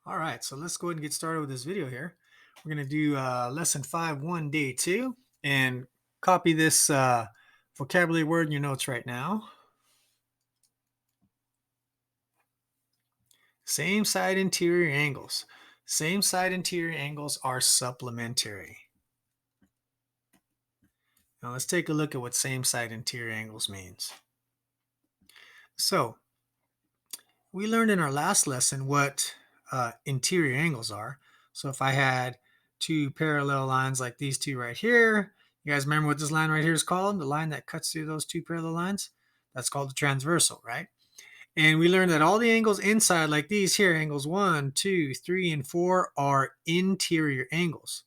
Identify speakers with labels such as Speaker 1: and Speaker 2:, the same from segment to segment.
Speaker 1: All right, so let's go ahead and get started with this video here. We're going to do lesson 5-1, day 2, and copy this vocabulary word in your notes right now. Same side interior angles. Same side interior angles are supplementary. Now let's take a look at what same side interior angles means. So we learned in our last lesson what interior angles are. So if I had two parallel lines like these two right here, you guys remember what this line right here is called? The line that cuts through those two parallel lines? That's called the transversal, right? And we learned that all the angles inside, like these here, angles 1, 2, 3, and 4, are interior angles.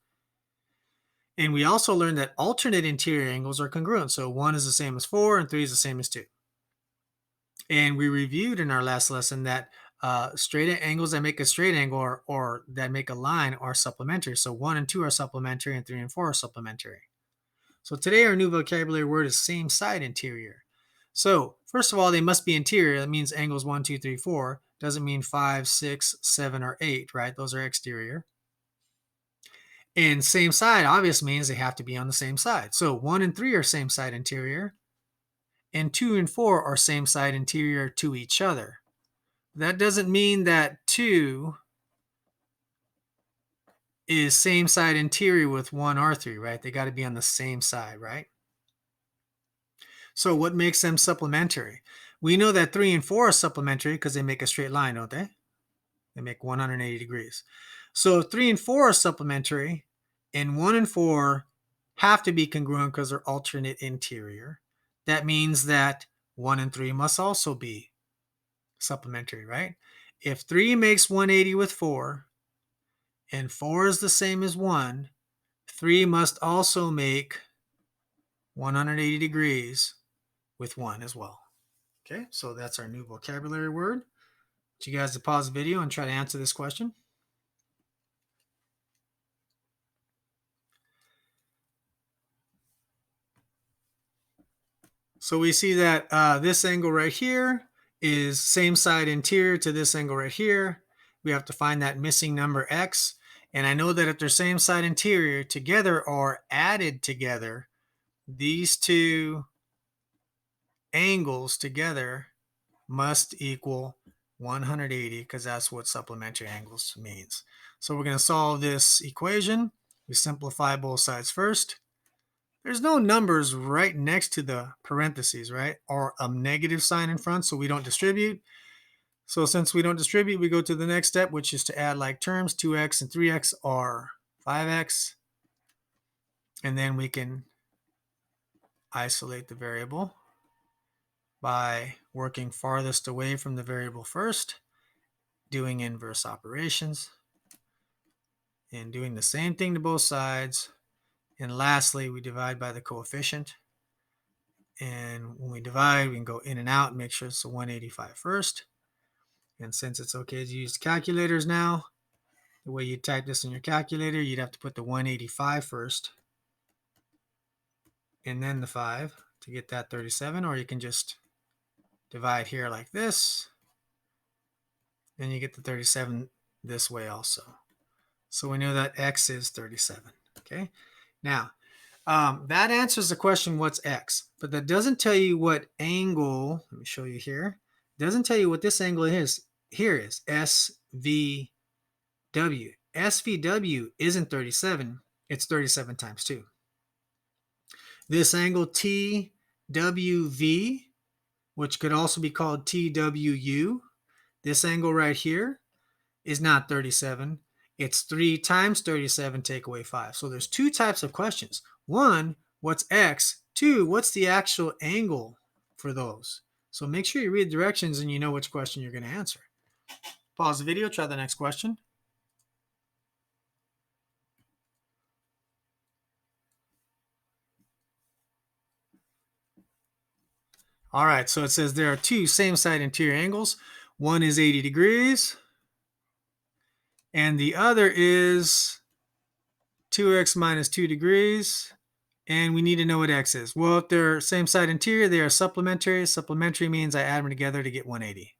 Speaker 1: And we also learned that alternate interior angles are congruent. So 1 is the same as 4, and 3 is the same as 2. And we reviewed in our last lesson that straight angles that make a straight angle or that make a line are supplementary. So 1 and 2 are supplementary, and 3 and 4 are supplementary. So today our new vocabulary word is same side interior. So first of all, they must be interior. That means angles 1, 2, 3, 4. Doesn't mean 5, 6, 7, or 8, right? Those are exterior. And same side obviously means they have to be on the same side. So 1 and 3 are same side interior, and 2 and 4 are same side interior to each other. That doesn't mean that 2 is same side interior with 1 or 3, right? They got to be on the same side, right? So what makes them supplementary? We know that 3 and 4 are supplementary because they make a straight line, don't they? They make 180 degrees. So 3 and 4 are supplementary, and 1 and 4 have to be congruent because they're alternate interior. That means that 1 and 3 must also be supplementary, right? If 3 makes 180 with 4, and 4 is the same as 1, 3 must also make 180 degrees with 1 as well. Okay, so that's our new vocabulary word. I want you guys to pause the video and try to answer this question. So we see that this angle right here is same side interior to this angle right here. We have to find that missing number x. And I know that if they're same side interior together or added together, these two angles together must equal 180 because that's what supplementary angles means. So we're going to solve this equation. We simplify both sides first. There's no numbers right next to the parentheses, right? Or a negative sign in front, so we don't distribute. So since we don't distribute, we go to the next step, which is to add like terms. 2x and 3x are 5x. And then we can isolate the variable by working farthest away from the variable first, doing inverse operations, and doing the same thing to both sides. And lastly, we divide by the coefficient. And when we divide, we can go in and out and make sure it's the 185 first. And since it's okay to use calculators now, the way you type this in your calculator, you'd have to put the 185 first and then the 5 to get that 37, or you can just divide here like this, and you get the 37 this way also. So we know that x is 37, okay? Now, that answers the question, what's x? But that doesn't tell you what angle, let me show you here. It doesn't tell you what this angle is. Here is SVW. SVW isn't 37, it's 37 times 2. This angle TWV, which could also be called TWU, this angle right here is not 37. It's 3 times 37, take away 5. So there's two types of questions. One, what's x? Two, what's the actual angle for those? So make sure you read directions and you know which question you're going to answer. Pause the video, try the next question. All right, so it says there are two same side interior angles. One is 80 degrees, and the other is 2x minus 2 degrees. And we need to know what x is. Well, if they're same side interior, they are supplementary. Supplementary means I add them together to get 180.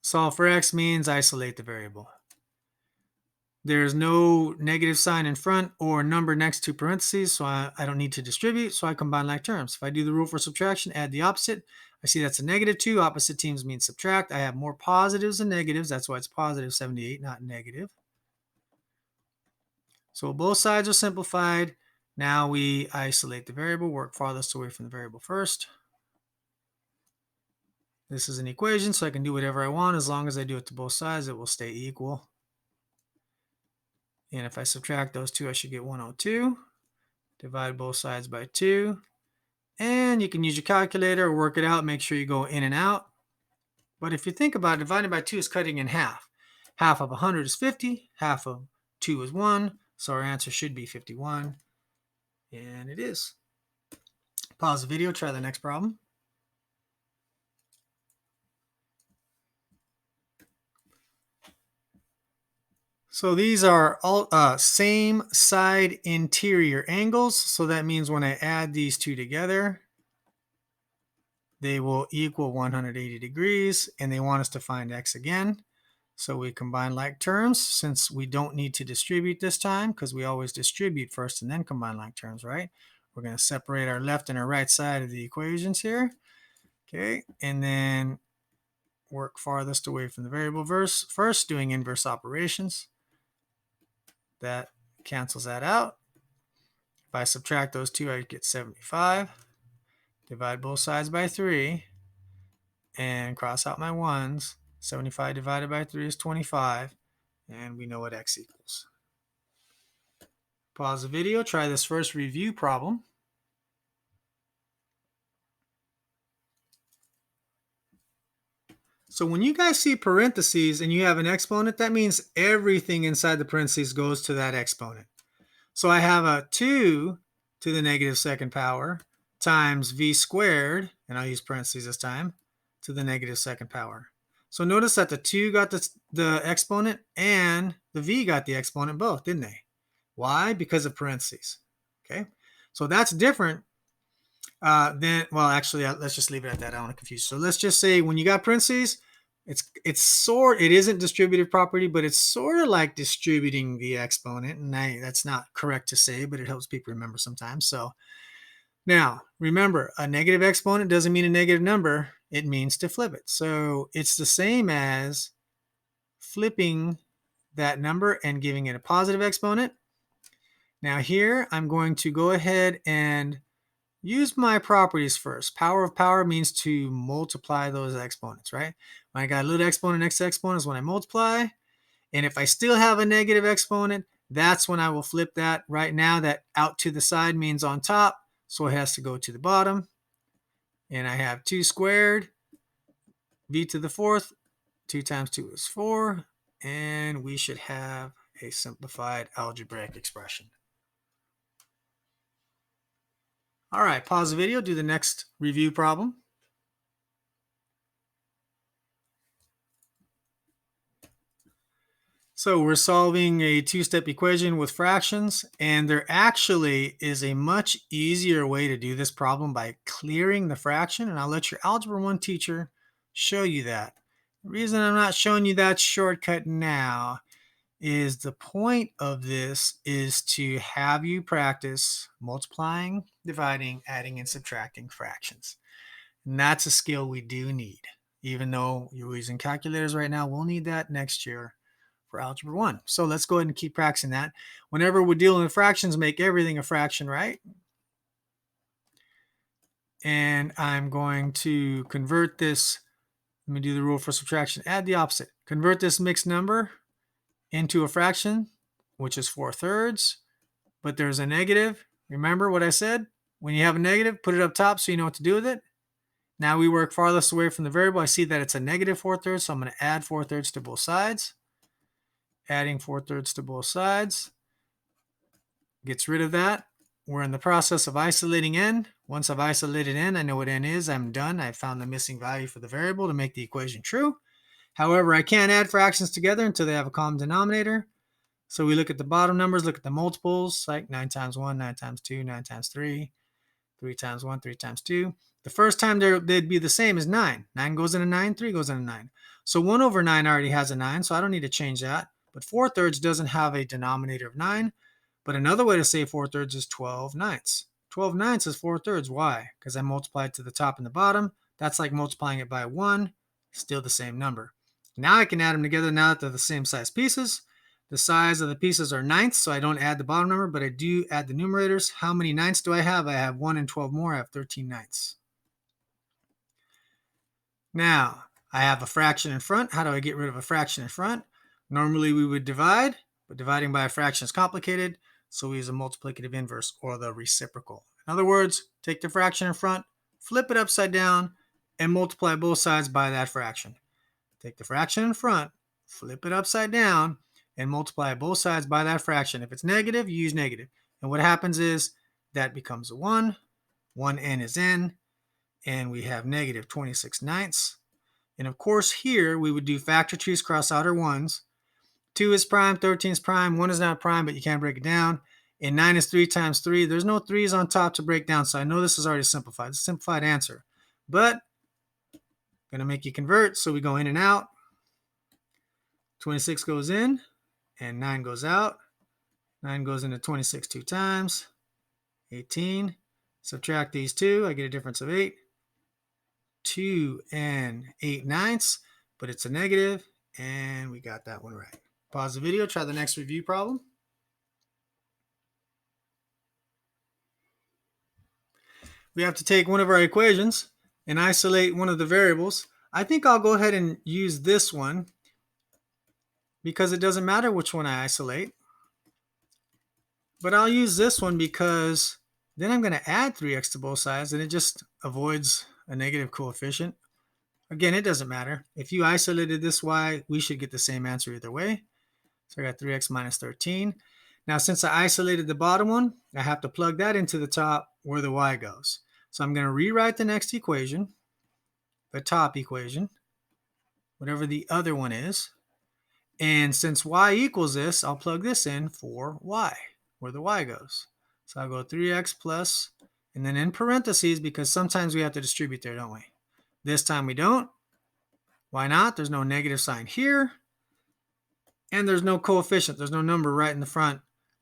Speaker 1: Solve for x means isolate the variable. There's no negative sign in front or number next to parentheses, so I don't need to distribute, so I combine like terms. If I do the rule for subtraction, add the opposite, I see that's a -2. Opposite teams mean subtract. I have more positives than negatives. That's why it's positive 78, not negative. So both sides are simplified. Now we isolate the variable, work farthest away from the variable first. This is an equation, so I can do whatever I want. As long as I do it to both sides, it will stay equal. And if I subtract those two, I should get 102. Divide both sides by 2. And you can use your calculator or work it out. Make sure you go in and out. But if you think about it, dividing by 2 is cutting in half. Half of 100 is 50. Half of 2 is 1. So our answer should be 51. And it is. Pause the video. Try the next problem. So these are all same side interior angles. So that means when I add these two together, they will equal 180 degrees, and they want us to find x again. So we combine like terms, since we don't need to distribute this time, because we always distribute first and then combine like terms, right? We're going to separate our left and our right side of the equations here. Okay, and then work farthest away from the variable first, doing inverse operations. That cancels that out. If I subtract those two, I get 75. Divide both sides by 3 and cross out my ones. 75 divided by 3 is 25, and we know what x equals. Pause the video, try this first review problem. So when you guys see parentheses and you have an exponent, that means everything inside the parentheses goes to that exponent. So I have a 2 to the negative second power times v squared, and I'll use parentheses this time, to the negative second power. So notice that the 2 got the exponent and the v got the exponent both, didn't they? Why? Because of parentheses. Okay, so that's different than, well, actually, let's just leave it at that. I don't want to confuse. So let's just say when you got parentheses, it isn't distributive property, but it's sort of like distributing the exponent, and that's not correct to say, but it helps people remember sometimes. So now remember, a negative exponent doesn't mean a negative number. It means to flip it. So it's the same as flipping that number and giving it a positive exponent. Now here, I'm going to go ahead and use my properties first. Power of power means to multiply those exponents, right? When I got a little exponent, next exponent is when I multiply. And if I still have a negative exponent, that's when I will flip that. Right now, that out to the side means on top, so it has to go to the bottom. And I have 2 squared, v to the 4th. 2 times 2 is 4. And we should have a simplified algebraic expression. All right, pause the video, do the next review problem. So we're solving a two-step equation with fractions, and there actually is a much easier way to do this problem by clearing the fraction, and I'll let your Algebra 1 teacher show you that. The reason I'm not showing you that shortcut now is the point of this is to have you practice multiplying, dividing, adding, and subtracting fractions. And that's a skill we do need. Even though you're using calculators right now, we'll need that next year for Algebra 1. So let's go ahead and keep practicing that. Whenever we're dealing with fractions, make everything a fraction, right? And I'm going to convert this. Let me do the rule for subtraction. Add the opposite. Convert this mixed number into a fraction, which is 4/3, but there's a negative. Remember what I said? When you have a negative, put it up top so you know what to do with it. Now we work farthest away from the variable. I see that it's a negative 4/3, so I'm going to add 4/3 to both sides. Adding 4/3 to both sides gets rid of that. We're in the process of isolating n. Once I've isolated n, I know what n is. I'm done. I found the missing value for the variable to make the equation true. However, I can't add fractions together until they have a common denominator. So we look at the bottom numbers, look at the multiples, like 9 times 1, 9 times 2, 9 times 3, 3 times 1, 3 times 2. The first time they'd be the same is 9. 9 goes into 9, 3 goes into 9. So 1 over 9 already has a 9, so I don't need to change that. But 4/3 doesn't have a denominator of 9. But another way to say 4/3 is 12 ninths. 12 ninths is 4/3. Why? Because I multiplied to the top and the bottom. That's like multiplying it by 1. Still the same number. Now I can add them together now that they're the same size pieces. The size of the pieces are ninths, so I don't add the bottom number, but I do add the numerators. How many ninths do I have? I have 1 and 12 more. I have 13 ninths. Now, I have a fraction in front. How do I get rid of a fraction in front? Normally we would divide, but dividing by a fraction is complicated, so we use a multiplicative inverse or the reciprocal. In other words, take the fraction in front, flip it upside down, and multiply both sides by that fraction. Take the fraction in front, flip it upside down, and multiply both sides by that fraction. If it's negative, you use negative. And what happens is that becomes a 1. 1n is n. And we have negative 26 ninths. And of course, here we would do factor trees, cross outer ones. 2 is prime, 13 is prime, 1 is not prime, but you can't break it down. And 9 is 3 times 3. There's no 3's on top to break down, so I know this is already simplified. It's a simplified answer. But I'm going to make you convert, so we go in and out. 26 goes in, and 9 goes out. 9 goes into 26 2 times. 18. Subtract these two, I get a difference of 8. 2 and 8 ninths, but it's a negative, and we got that one right. Pause the video, try the next review problem. We have to take one of our equations and isolate one of the variables. I think I'll go ahead and use this one because it doesn't matter which one I isolate. But I'll use this one because then I'm going to add 3x to both sides, and it just avoids a negative coefficient. Again, it doesn't matter. If you isolated this y, we should get the same answer either way. So I got 3x minus 13. Now, since I isolated the bottom one, I have to plug that into the top where the y goes. So I'm going to rewrite the next equation, the top equation, whatever the other one is. And since y equals this, I'll plug this in for y, where the y goes. So I'll go 3x plus, and then in parentheses, because sometimes we have to distribute there, don't we? This time we don't. Why not? There's no negative sign here. And there's no coefficient. There's no number right in the front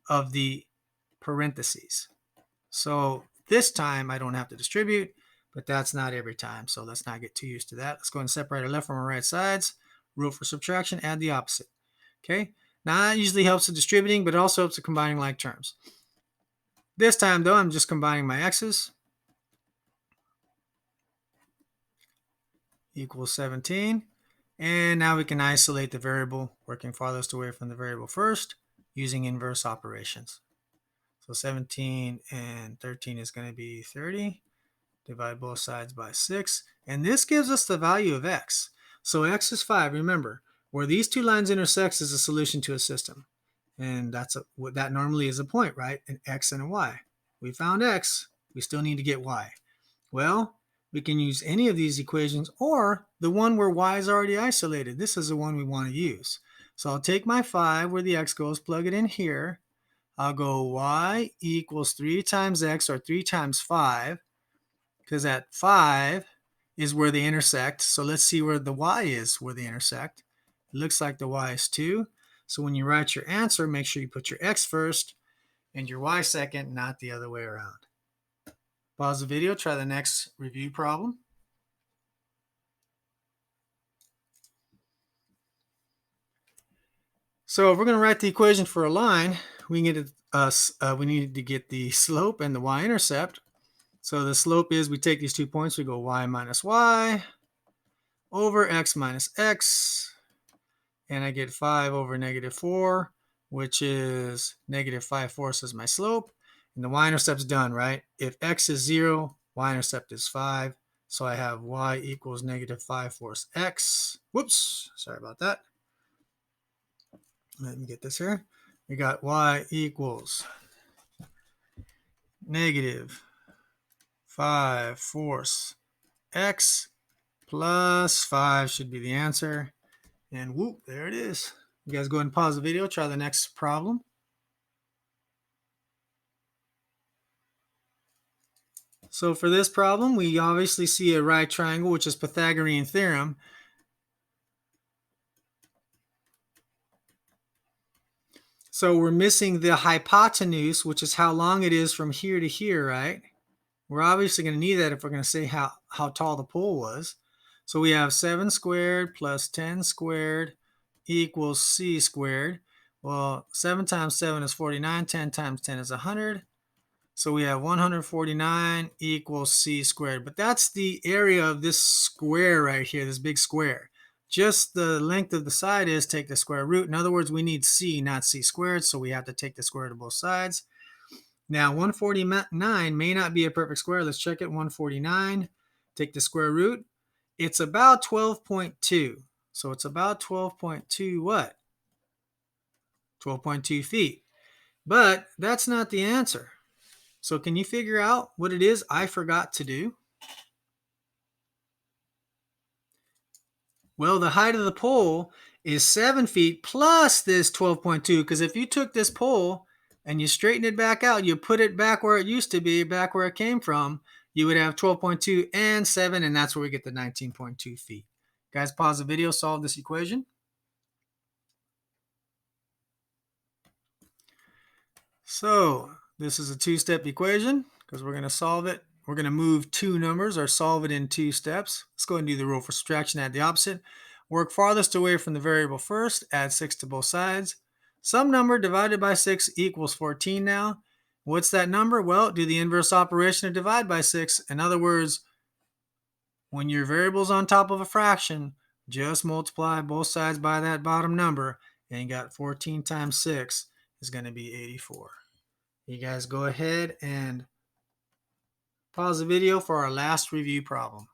Speaker 1: of the parentheses. So this time I don't have to distribute, but that's not every time. So let's not get too used to that. Let's go and separate our left from our right sides. Rule for subtraction, add the opposite. Okay. Now that usually helps with distributing, but it also helps with combining like terms. This time though, I'm just combining my x's. Equals 17. And now we can isolate the variable, working farthest away from the variable first, using inverse operations. So 17 and 13 is going to be 30. Divide both sides by 6. And this gives us the value of x. So x is 5. Remember, where these two lines intersect is a solution to a system. And what that normally is a point, right? An x and a y. We found x. We still need to get y. Well, we can use any of these equations or the one where y is already isolated. This is the one we want to use. So I'll take my 5 where the x goes, plug it in here. I'll go y equals 3 times x, or 3 times 5, because that 5 is where they intersect. So let's see where the y is where they intersect. It looks like the y is 2. So when you write your answer, make sure you put your x first and your y second, not the other way around. Pause the video, try the next review problem. So if we're going to write the equation for a line, we need to get the slope and the y-intercept. So the slope is we take these 2 points, we go y minus y over x minus x, and I get 5 over negative 4, which is negative 5/4 is my slope. And the y-intercept's done, right? If x is 0, y-intercept is 5. So I have y equals negative 5/4 x. Whoops, sorry about that. Let me get this here. We got y equals negative 5/4 x plus 5 should be the answer. And whoop, there it is. You guys go ahead and pause the video, try the next problem. So for this problem, we obviously see a right triangle, which is Pythagorean theorem. So we're missing the hypotenuse, which is how long it is from here to here, right? We're obviously going to need that if we're going to say how tall the pole was. So we have 7 squared plus 10 squared equals c squared. Well, 7 times 7 is 49. 10 times 10 is 100. So we have 149 equals c squared. But that's the area of this square right here, this big square. Just the length of the side is take the square root. In other words, we need c, not c squared, so we have to take the square root of both sides. Now, 149 may not be a perfect square. Let's check it. 149, take the square root. It's about 12.2. So it's about 12.2 what? 12.2 feet. But that's not the answer. So can you figure out what it is I forgot to do? Well, the height of the pole is 7 feet plus this 12.2, because if you took this pole and you straighten it back out, you put it back where it used to be, back where it came from, you would have 12.2 and 7, and that's where we get the 19.2 feet. Guys, pause the video, solve this equation. So this is a two-step equation because we're going to solve it. We're going to move two numbers or solve it in 2 steps. Let's go ahead and do the rule for subtraction, add the opposite. Work farthest away from the variable first, add 6 to both sides. Some number divided by 6 equals 14 now. What's that number? Well, do the inverse operation of divide by 6. In other words, when your variable's on top of a fraction, just multiply both sides by that bottom number, and you got 14 times 6 is going to be 84. You guys go ahead and pause the video for our last review problem.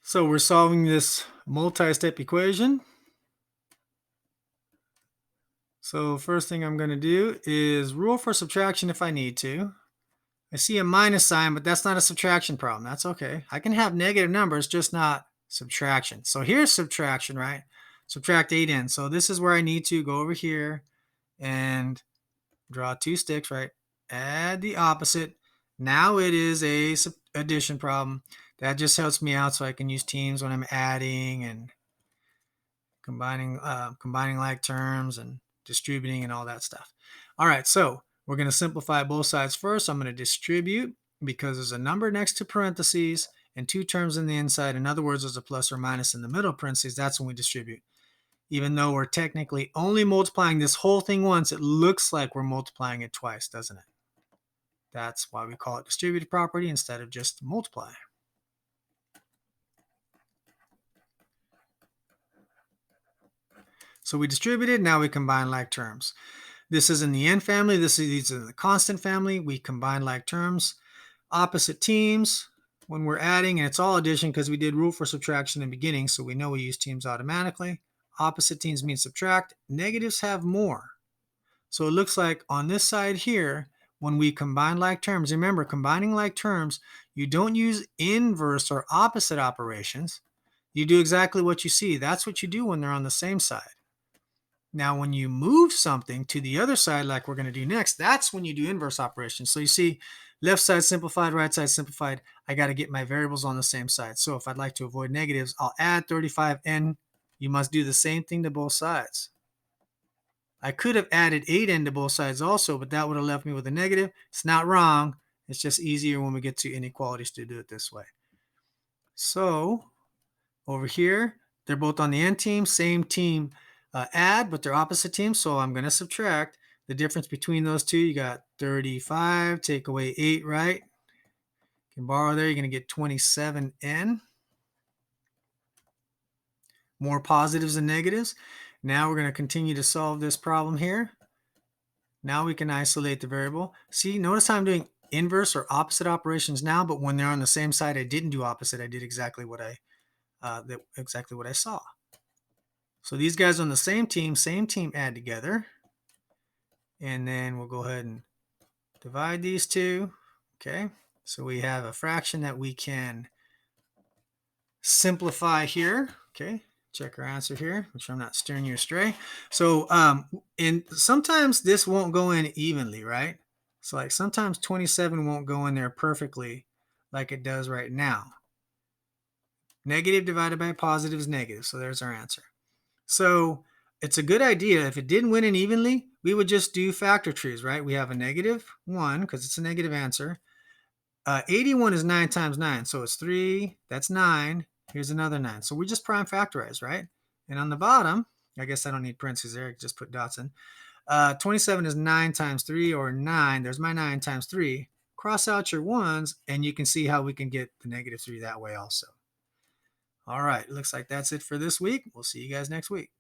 Speaker 1: So we're solving this multi-step equation. So first thing I'm going to do is rule for subtraction if I need to. I see a minus sign, but that's not a subtraction problem. That's okay. I can have negative numbers, just not subtraction. So here's subtraction, right? Subtract 8n. So this is where I need to go over here and draw 2 sticks, right? Add the opposite. Now it is a addition problem. That just helps me out so I can use teams when I'm adding and combining like terms and distributing and all that stuff. All right, so we're going to simplify both sides first. I'm going to distribute because there's a number next to parentheses and 2 terms in the inside. In other words, there's a plus or minus in the middle of parentheses. That's when we distribute. Even though we're technically only multiplying this whole thing once, it looks like we're multiplying it twice, doesn't it? That's why we call it distributive property instead of just multiply. So we distributed, now we combine like terms. This is in the n family, these are in the constant family. We combine like terms. Opposite teams, when we're adding, and it's all addition because we did rule for subtraction in the beginning, so we know we use teams automatically. Opposite teams mean subtract. Negatives have more. So it looks like on this side here, when we combine like terms, remember, combining like terms, you don't use inverse or opposite operations. You do exactly what you see. That's what you do when they're on the same side. Now, when you move something to the other side, like we're going to do next, that's when you do inverse operations. So you see, left side simplified, right side simplified. I got to get my variables on the same side. So if I'd like to avoid negatives, I'll add 35n. You must do the same thing to both sides. I could have added 8n to both sides also, but that would have left me with a negative. It's not wrong. It's just easier when we get to inequalities to do it this way. So over here, they're both on the n team, same team add, but they're opposite teams. So I'm going to subtract the difference between those two. You got 35, take away 8, right? You can borrow there. You're going to get 27n. More positives than negatives. Now we're going to continue to solve this problem here. Now we can isolate the variable. See, notice how I'm doing inverse or opposite operations now, but when they're on the same side, I didn't do opposite. I did exactly what I saw. So these guys on the same team add together. And then we'll go ahead and divide these two. Okay, so we have a fraction that we can simplify here. Okay, Check our answer here, make sure I'm not steering you astray. So, and sometimes this won't go in evenly, right? So like sometimes 27 won't go in there perfectly like it does right now. Negative divided by positive is negative. So there's our answer. So it's a good idea. If it didn't win in evenly, we would just do factor trees, right? We have a -1 because it's a negative answer. 81 is 9 times 9. So it's 3. That's 9. Here's another 9. So we just prime factorize, right? And on the bottom, I guess I don't need parentheses there. I can just put dots in. 27 is 9 times 3, or 9. There's my 9 times 3. Cross out your ones, and you can see how we can get the -3 that way also. All right. Looks like that's it for this week. We'll see you guys next week.